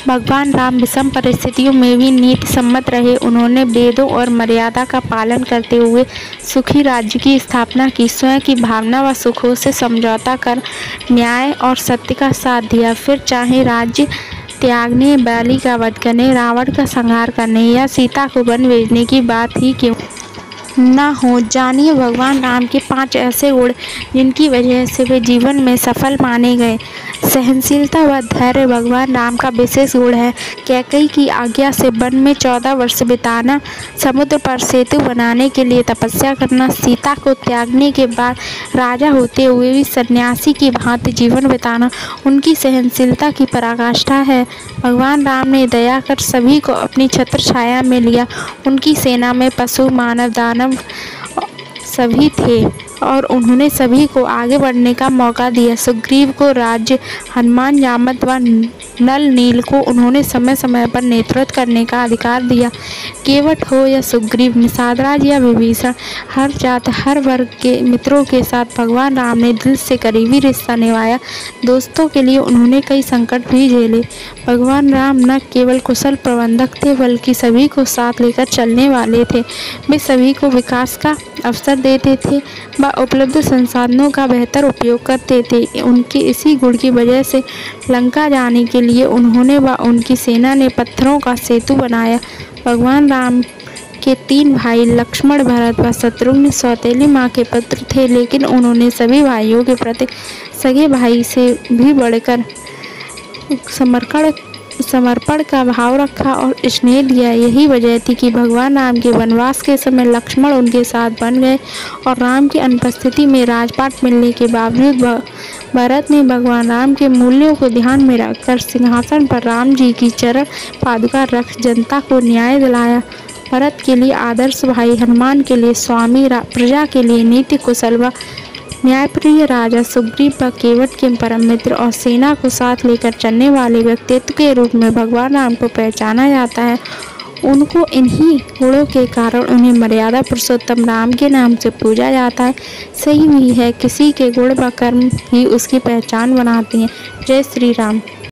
भगवान राम विषम परिस्थितियों में भी नीति सम्मत रहे। उन्होंने वेदों और मर्यादा का पालन करते हुए सुखी राज्य की स्थापना की। स्वयं की भावना व सुखों से समझौता कर न्याय और सत्य का साथ दिया। फिर चाहे राज्य त्यागने, बलि का वध करने, रावण का संहार करने या सीता को वन भेजने की बात ही क्यों न हो। जानिए भगवान राम के 5 ऐसे गुण जिनकी वजह से वे जीवन में सफल माने गए। सहनशीलता व धैर्य भगवान राम का विशेष गुण है। कैकेयी की आज्ञा से वन में 14 वर्ष बिताना, समुद्र पर सेतु बनाने के लिए तपस्या करना, सीता को त्यागने के बाद राजा होते हुए भी सन्यासी की भांति जीवन बिताना उनकी सहनशीलता की पराकाष्ठा है। भगवान राम ने दया कर सभी को अपनी छत्र छाया में लिया। उनकी सेना में पशु, मानव, दानव सभी थे और उन्होंने सभी को आगे बढ़ने का मौका दिया। सुग्रीव को राज्य, हनुमान, जामवंत व नल नील को उन्होंने समय समय पर नेतृत्व करने का अधिकार दिया। केवट हो या सुग्रीव, निषादराज या विभीषण, हर जात हर वर्ग के मित्रों के साथ भगवान राम ने दिल से करीबी रिश्ता निभाया। दोस्तों के लिए उन्होंने कई संकट भी झेले। भगवान राम न केवल कुशल प्रबंधक थे बल्कि सभी को साथ लेकर चलने वाले थे। वे सभी को विकास का अवसर देते थे व उपलब्ध संसाधनों का बेहतर उपयोग करते थे। उनके इसी गुण की वजह से लंका जाने के लिए उन्होंने व उनकी सेना ने पत्थरों का सेतु बनाया। भगवान राम के 3 भाई लक्ष्मण, भरत व शत्रुघ्न सौतेली माँ के पुत्र थे, लेकिन उन्होंने सभी भाइयों के प्रति सगे भाई से भी बढ़कर समर्पण का भाव रखा और स्नेह दिया। यही वजह थी कि भगवान राम के वनवास के समय लक्ष्मण उनके साथ बन गए और राम की अनुपस्थिति में राजपाट मिलने के बावजूद भरत ने भगवान राम के मूल्यों को ध्यान में रखकर सिंहासन पर राम जी की चरण पादुका रख जनता को न्याय दिलाया। भरत के लिए आदर्श भाई, हनुमान के लिए स्वामी, प्रजा के लिए नीति कुशल व न्यायप्रिय राजा, सुग्रीव व केवट के परम मित्र और सेना को साथ लेकर चलने वाले व्यक्तित्व के रूप में भगवान राम को पहचाना जाता है। उनको इन्हीं गुणों के कारण उन्हें मर्यादा पुरुषोत्तम राम के नाम से पूजा जाता है। सही भी है, किसी के गुण व कर्म ही उसकी पहचान बनाते हैं। जय श्री राम।